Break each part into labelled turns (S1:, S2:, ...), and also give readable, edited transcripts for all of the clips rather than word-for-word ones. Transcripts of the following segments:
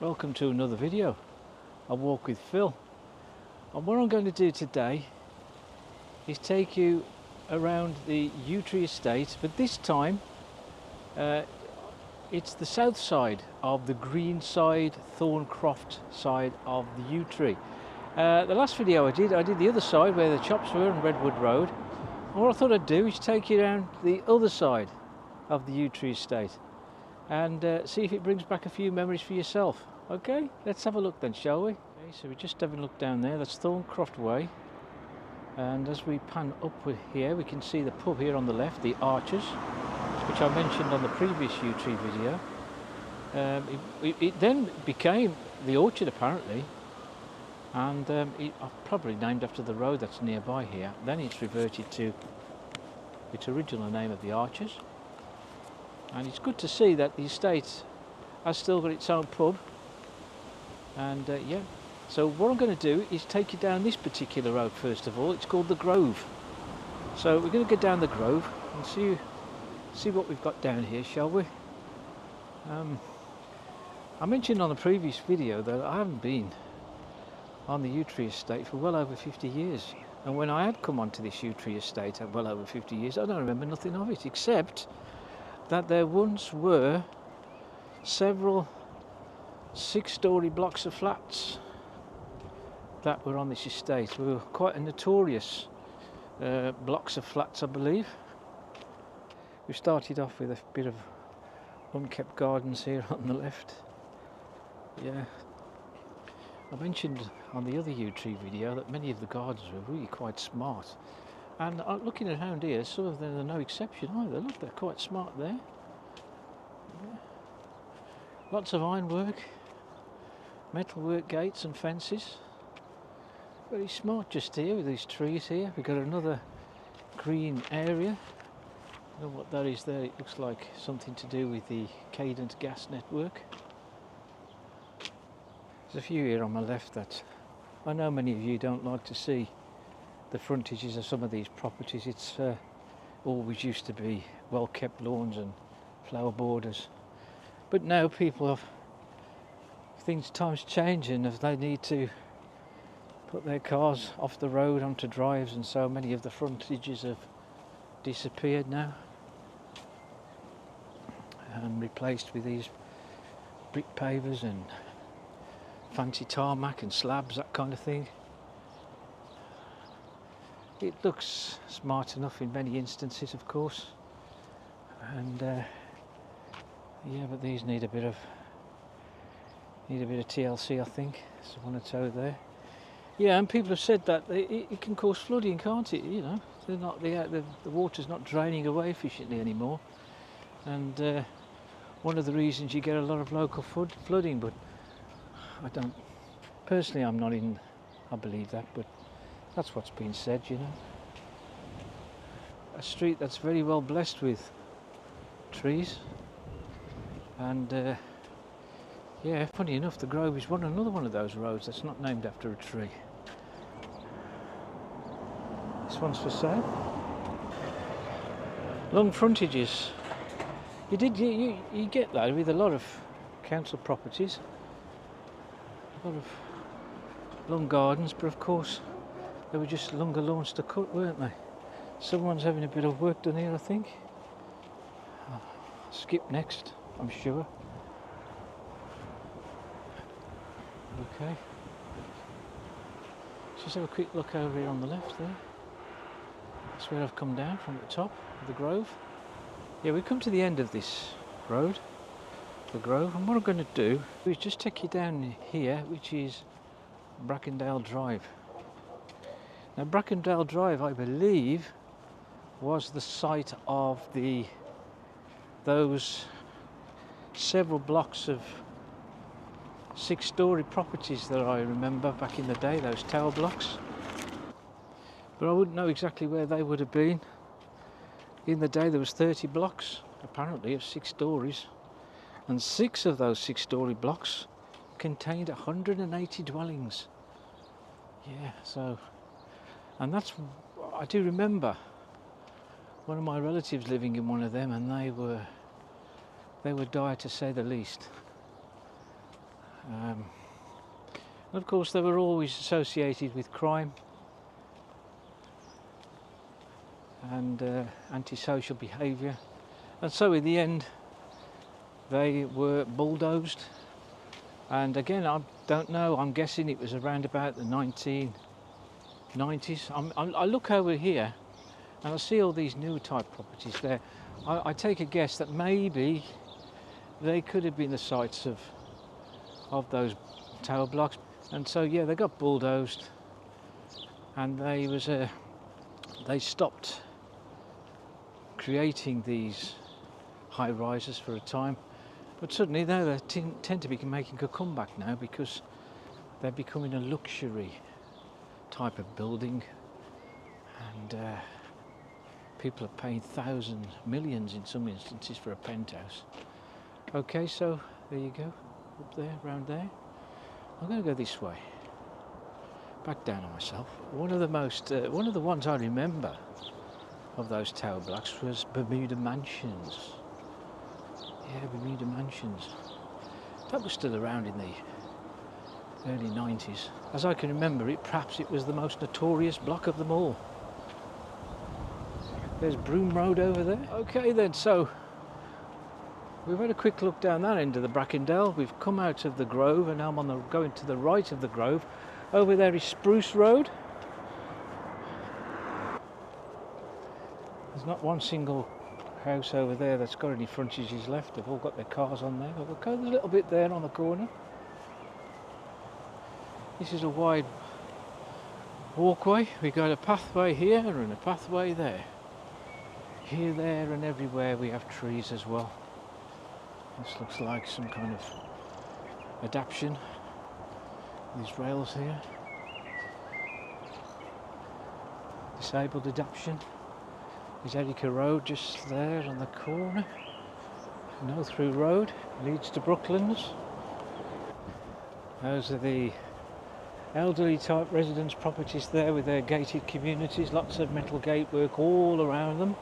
S1: Welcome to another video, A Walk with Phil. And what I'm going to do today is take you around the Yew Tree Estate, but this time it's the south side of the green side, Thorncroft side of the Yew Tree. The last video I did the other side where the shops were on Redwood Road. And what I thought I'd do is take you around the other side of the Yew Tree Estate and see if it brings back a few memories for yourself. Okay, let's have a look then, shall we? Okay, so we're just having a look down there. That's Thorncroft Way, and as we pan upward here we can see the pub here on the left, the Archers, which I mentioned on the previous Yew Tree video. It then became the Orchard apparently, and probably named after the road that's nearby here. Then it's reverted to its original name of the Archers, and it's good to see that the estate has still got its own pub. And yeah, so what I'm going to do is take you down this particular road first of all. It's called the Grove. So we're going to go down the Grove and see what we've got down here, shall we? I mentioned on the previous video that I haven't been on the Yew Tree Estate for well over 50 years. And when I had come onto this Yew Tree Estate at well over 50 years, I don't remember nothing of it, except that there once were several 6-story blocks of flats that were on this estate. We were quite a notorious blocks of flats, I believe. We started off with a bit of unkept gardens here on the left. Yeah, I mentioned on the other Yew Tree video that many of the gardens were really quite smart, and looking around here, some of them are no exception either. Look, they're quite smart there. Yeah. Lots of ironwork, metalwork gates and fences. Very smart just here with these trees here. We've got another green area. I don't know what that is there. It looks like something to do with the Cadent gas network. There's a few here on my left that I know many of you don't like to see the frontages of some of these properties. It's always used to be well kept lawns and flower borders, but now people have times change, and if they need to put their cars off the road onto drives, and so many of the frontages have disappeared now and replaced with these brick pavers and fancy tarmac and slabs, that kind of thing. It looks smart enough in many instances, of course, and yeah, but these need a bit of TLC, I think. There's one or two there. Yeah, and people have said that it can cause flooding, can't it? You know, the water's not draining away efficiently anymore, and one of the reasons you get a lot of local flooding. But I don't personally. I'm not in. I believe that, but that's what's been said. You know, a street that's very well blessed with trees, and yeah, funny enough, the Grove is another one of those roads that's not named after a tree. This one's for sale. Long frontages. You get that with a lot of council properties. A lot of long gardens, but of course they were just longer lawns to cut, weren't they? Someone's having a bit of work done here, I think. I'll skip next, I'm sure. Okay, just have a quick look over here on the left there. That's where I've come down from the top of the Grove. Yeah, we've come to the end of this road, the Grove, and what I'm going to do is just take you down here, which is Brackendale Drive. Now Brackendale Drive, I believe, was the site of those several blocks of 6-story properties that I remember back in the day, those tower blocks. But I wouldn't know exactly where they would have been. In the day there was 30 blocks, apparently, of 6 stories. And 6 of those 6-story blocks contained 180 dwellings. Yeah, so... And that's... I do remember one of my relatives living in one of them, and they were dire to say the least. And of course they were always associated with crime and antisocial behaviour, and so in the end they were bulldozed. And again, I don't know, I'm guessing it was around about the 1990s. I look over here and I see all these new type properties there. I take a guess that maybe they could have been the sites of those tower blocks. And so yeah, they got bulldozed, and they stopped creating these high rises for a time. But suddenly they tend to be making a comeback now, because they're becoming a luxury type of building, and people are paying thousands, millions in some instances for a penthouse. Okay, so there you go, up there, round there. I'm going to go this way, back down on myself. One of the ones I remember of those tower blocks was Bermuda Mansions. Yeah, Bermuda Mansions. That was still around in the early 90s. As I can remember it, perhaps it was the most notorious block of them all. There's Broom Road over there. Okay then, so we've had a quick look down that end of the Brackendale. We've come out of the Grove, and now I'm going to the right of the Grove. Over there is Spruce Road. There's not one single house over there that's got any frontages left. They've all got their cars on there. But we'll go a little bit there on the corner. This is a wide walkway. We've got a pathway here and a pathway there. Here, there and everywhere we have trees as well. This looks like some kind of adaptation. These rails here. Disabled adaptation. Is Erica Road just there on the corner. No through road leads to Brooklands. Those are the elderly type residence properties there with their gated communities, lots of metal gate work all around them.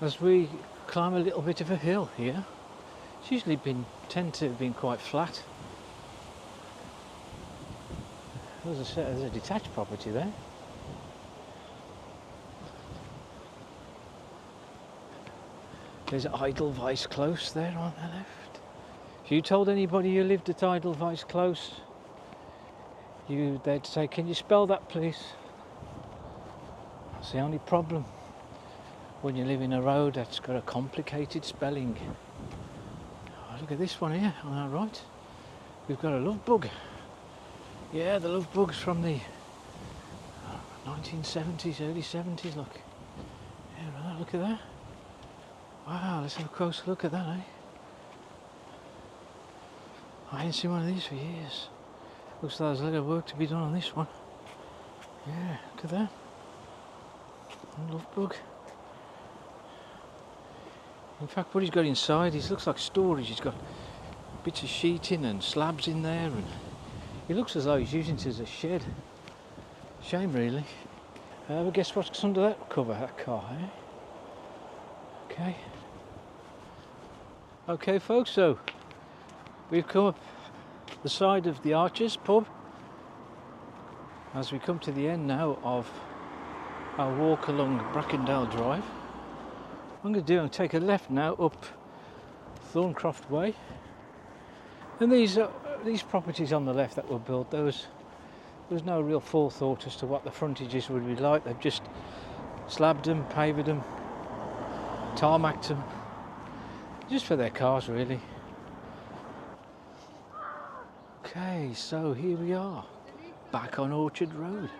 S1: As we climb a little bit of a hill here, it's usually tend to have been quite flat. There's a detached property there. There's Edelweiss Close there on the left. If you told anybody you lived at Edelweiss Close, they'd say, "Can you spell that, please?" That's the only problem when you live in a road that's got a complicated spelling. Oh, look at this one here on our right. We've got a love bug. Yeah, the love bug's from the 1970s, early 70s. Look. Yeah, right, look at that. Wow, let's have a close look at that, eh? I ain't seen one of these for years. Looks like there's a lot of work to be done on this one. Yeah, look at that. Love bug. In fact, what he's got inside, he looks like storage. He's got bits of sheeting and slabs in there, and he looks as though he's using it as a shed. Shame, really. But guess what's under that cover, that car, eh? Okay. Okay, folks, so we've come up the side of the Archers pub as we come to the end now of our walk along Brackendale Drive. What I'm going to do, I'm take a left now up Thorncroft Way, and these properties on the left that were built, there was no real forethought as to what the frontages would be like. They've just slabbed them, paved them, tarmacked them, just for their cars really. Okay, so here we are, back on Orchard Road.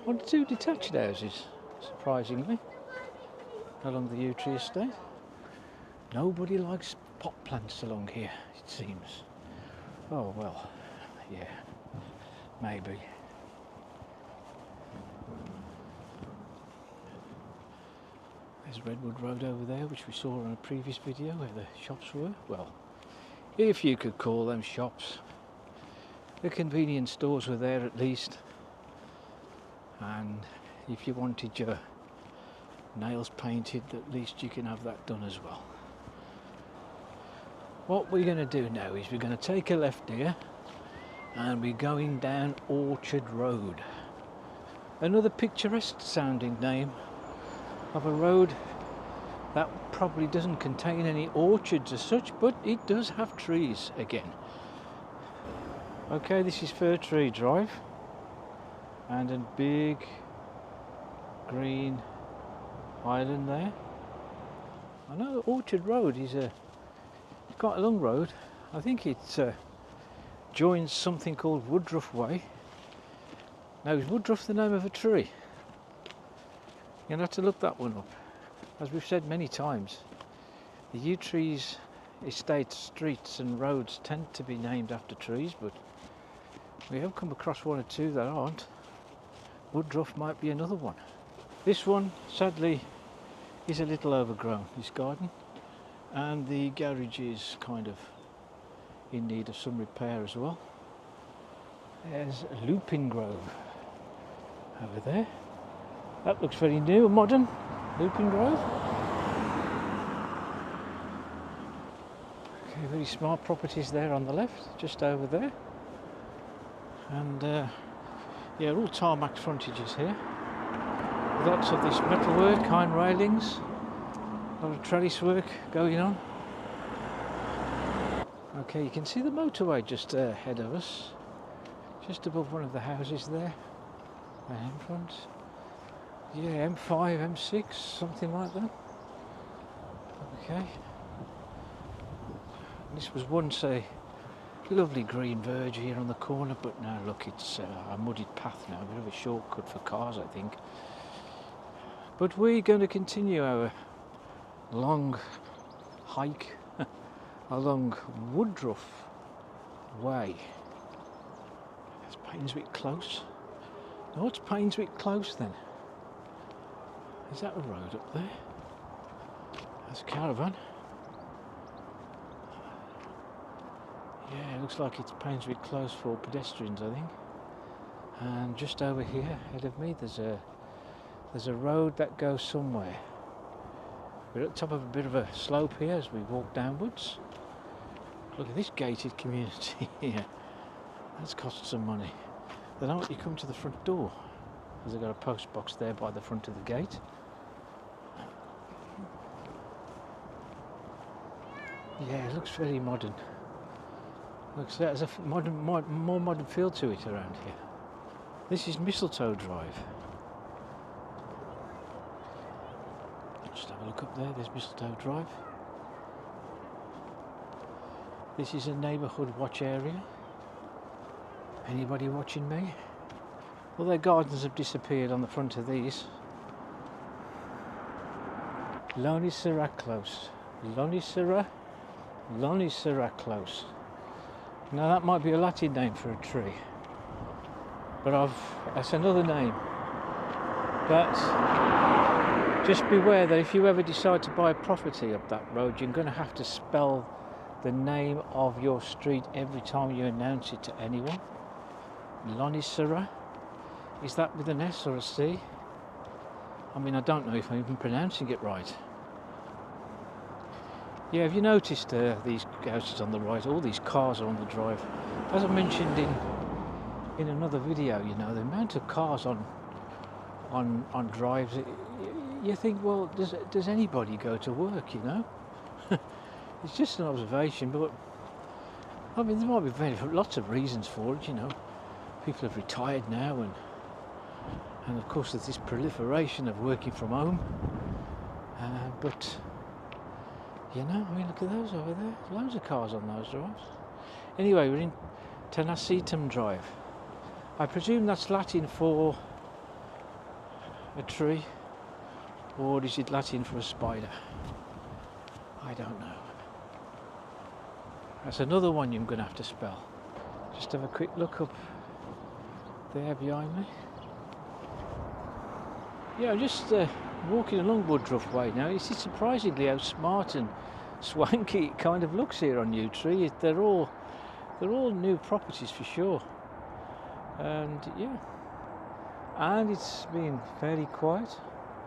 S1: One or two detached houses, surprisingly, along the Yew Tree Estate. Nobody likes pot plants along here, it seems. Oh well, yeah, maybe. There's Redwood Road over there, which we saw on a previous video where the shops were. Well, if you could call them shops. The convenience stores were there at least. And if you wanted your nails painted, at least you can have that done as well. What we're going to do now is we're going to take a left here and we're going down Orchard Road. Another picturesque sounding name of a road that probably doesn't contain any orchards as such, but it does have trees again. Okay, this is Fir Tree Drive and a big green island there. I know Orchard Road is quite a long road. I think it joins something called Woodruff Way. Now, is Woodruff the name of a tree? You'll have to look that one up. As we've said many times, the yew trees estate streets and roads tend to be named after trees, but we have come across one or two that aren't. Woodruff might be another one. This one, sadly, is a little overgrown, this garden, and the garage is kind of in need of some repair as well. There's Lupin Grove over there. That looks very new and modern. Lupin Grove. Okay, very smart properties there on the left, just over there. And yeah, all tarmac frontages here. Lots of this metalwork, iron railings, a lot of trellis work going on. Okay, you can see the motorway just ahead of us, just above one of the houses there, in front. Yeah, M5, M6, something like that. Okay. This was once a lovely green verge here on the corner, but now look, it's a muddied path now, a bit of a shortcut for cars, I think. But we're going to continue our long hike along Woodruff Way. It's Painswick Close. No, it's Painswick Close then. Is that a road up there? That's a caravan. Yeah, it looks like it's Painswick Close for pedestrians, I think. And just over here, ahead of me, there's a road that goes somewhere. We're at the top of a bit of a slope here as we walk downwards. Look at this gated community here. That's cost some money. They don't let you come to the front door, because they've got a post box there by the front of the gate. Yeah, it looks very modern. Looks like there's a more modern feel to it around here. This is Mistletoe Drive. Just have a look up there, there's Mistletoe Drive. This is a neighbourhood watch area. Anybody watching me? Well, their gardens have disappeared on the front of these. Lonicera Close. Lonicera Close. Now that might be a Latin name for a tree, but that's another name. But just beware that if you ever decide to buy a property up that road, you're going to have to spell the name of your street every time you announce it to anyone. Lonicera. Is that with an S or a C? I mean, I don't know if I'm even pronouncing it right. Yeah, have you noticed these houses on the right? All these cars are on the drive. As I mentioned in another video, you know, the amount of cars on drives. You think, well, does anybody go to work? You know, it's just an observation. But I mean, there might be lots of reasons for it. You know, people have retired now, and of course there's this proliferation of working from home. But you know, I mean, look at those over there. Loads of cars on those drives. Anyway, we're in Tenacitum Drive. I presume that's Latin for a tree, or is it Latin for a spider? I don't know. That's another one you're going to have to spell. Just have a quick look up there behind me. Yeah, I'm just walking along Woodruff Way now. It's surprisingly how smart and swanky it kind of looks here on Yew Tree. They're all new properties for sure. And yeah, and it's been fairly quiet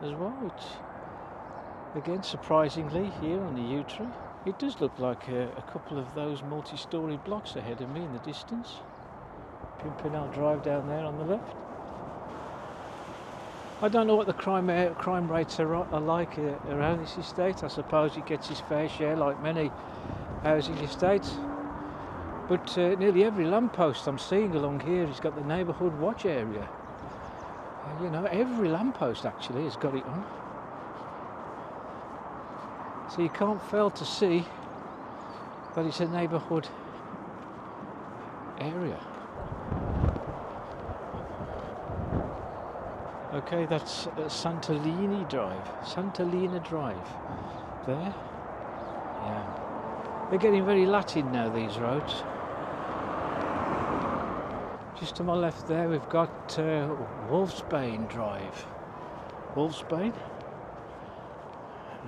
S1: as well, which again surprisingly here on the Yew Tree. It does look like a couple of those multi-storey blocks ahead of me in the distance. Pimpernel Drive down there on the left. I don't know what the crime rates are like around this estate. I suppose it gets its fair share like many housing estates. But nearly every lamppost I'm seeing along here has got the neighbourhood watch area. You know, every lamppost actually has got it on. So you can't fail to see that it's a neighbourhood area. Okay, that's Sant'Elena Drive. There. Yeah. They're getting very Latin now, these roads. Just to my left there we've got Wolfsbane Drive. Wolfsbane?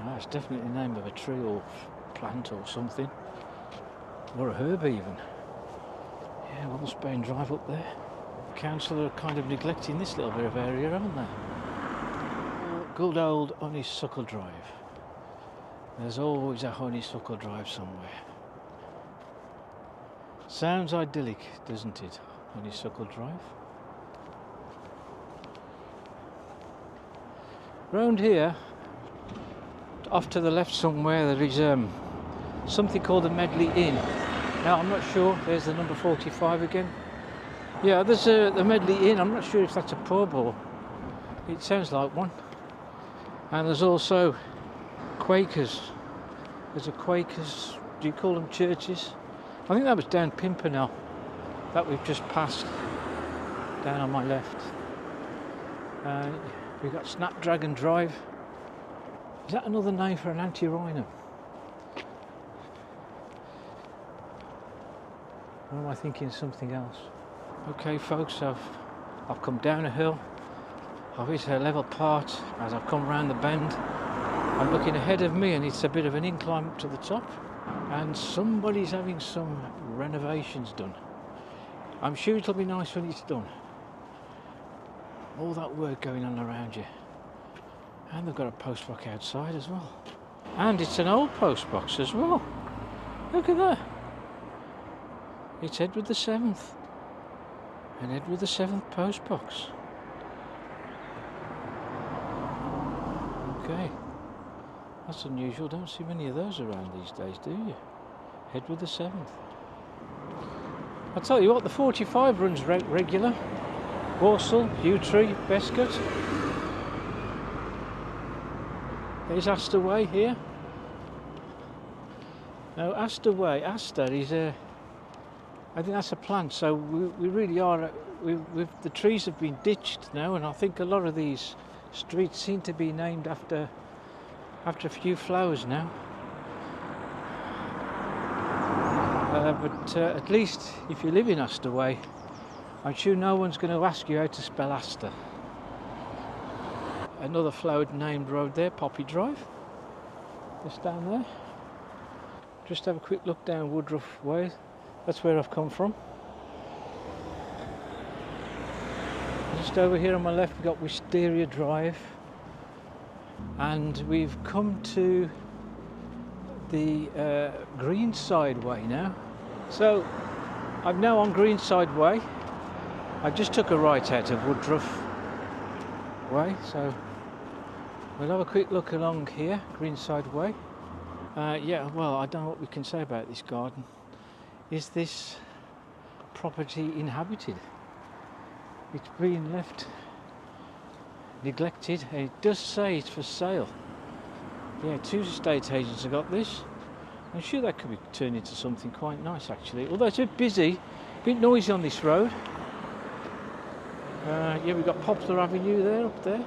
S1: That's definitely the name of a tree or plant or something. Or a herb even. Yeah, Wolfsbane Drive up there. Council are kind of neglecting this little bit of area, aren't they? Good old Honeysuckle Drive. There's always a Honeysuckle Drive somewhere. Sounds idyllic, doesn't it? Honeysuckle Drive. Round here, off to the left somewhere, there is something called the Medley Inn. Now I'm not sure. There's the number 45 again. Yeah, there's the Medley Inn. I'm not sure if that's a pub or it sounds like one. And there's also Quakers. There's a Quakers. Do you call them churches? I think that was down Pimpernel that we've just passed. Down on my left. We've got Snapdragon Drive. Is that another name for an anti-rhino? Or am I thinking something else? Okay folks, I've come down a hill. I've hit a level part as I've come round the bend. I'm looking ahead of me and it's a bit of an incline up to the top. And somebody's having some renovations done. I'm sure it'll be nice when it's done. All that work going on around you. And they've got a post box outside as well. And it's an old post box as well. Look at that. It's Edward the 7th. An Edward the 7th post box. Okay. That's unusual. Don't see many of those around these days, do you? Edward the 7th. I'll tell you what, the 45 runs regular. Walsall, Yew Tree, Bestcote. There's Astor Way here. Now Astor Way, Astor is I think that's a plant, so we really are, the trees have been ditched now, and I think a lot of these streets seem to be named after a few flowers now. But at least if you live in Astor Way, I'm sure no one's going to ask you how to spell Astor. Another flowered named road there, Poppy Drive. Just down there. Just have a quick look down Woodruff Way. That's where I've come from. Just over here on my left we've got Wisteria Drive. And we've come to the Greenside Way now. So I'm now on Greenside Way. I just took a right out of Woodruff Way, so we'll have a quick look along here, Greenside Way. Yeah, well, I don't know what we can say about this garden. Is this property inhabited? It's been left neglected, and it does say it's for sale. Yeah, 2 estate agents have got this. I'm sure that could be turned into something quite nice actually, although it's a bit busy, a bit noisy on this road. Yeah, we've got Poplar Avenue there, up there.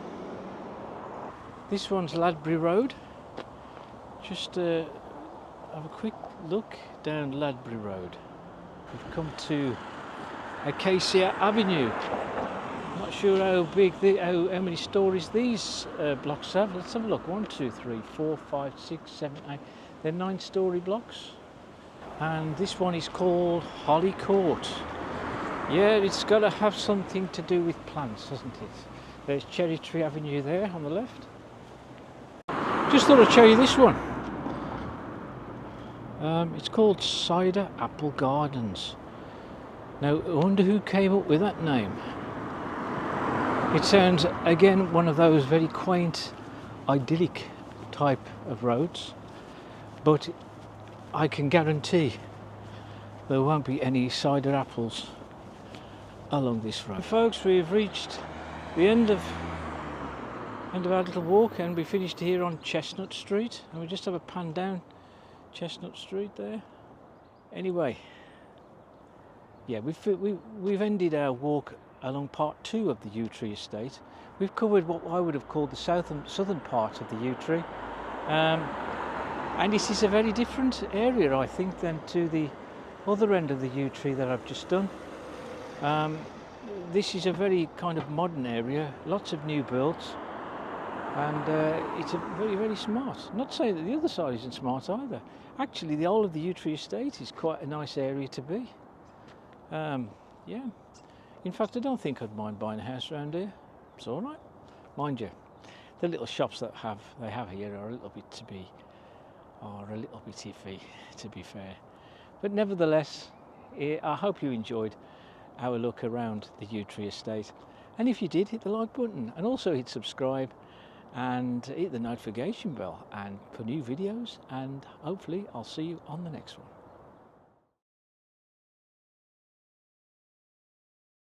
S1: This one's Ladbury Road. Just have a quick look down Ladbury Road. We've come to Acacia Avenue. Not sure how big, how many stories these blocks have. Let's have a look. 1, 2, 3, 4, 5, 6, 7, 8. They're 9-story blocks. And this one is called Holly Court. Yeah, it's got to have something to do with plants, hasn't it? There's Cherry Tree Avenue there on the left. Just thought I'd show you this one. It's called Cider Apple Gardens. Now, I wonder who came up with that name. It sounds, again, one of those very quaint, idyllic type of roads, but I can guarantee there won't be any cider apples along this road. Folks, we've reached the end of our little walk, and we finished here on Chestnut Street, and we just have a pan down Chestnut Street there. Anyway, yeah, we've ended our walk along part 2 of the yew tree estate. We've covered what I would have called the southern part of the yew tree, and this is a very different area, I think, than to the other end of the yew tree that I've just done. This is a very kind of modern area, lots of new builds, and it's a very, very smart. Not saying that the other side isn't smart either. Actually, the whole of the yew tree estate is quite a nice area to be. Yeah. In fact, I don't think I'd mind buying a house around here. It's all right, mind you. The little shops that they have here are a little bit iffy, to be fair. But nevertheless, I hope you enjoyed our look around the yew tree estate. And if you did, hit the like button, and also hit subscribe and hit the notification bell and for new videos. And hopefully, I'll see you on the next one.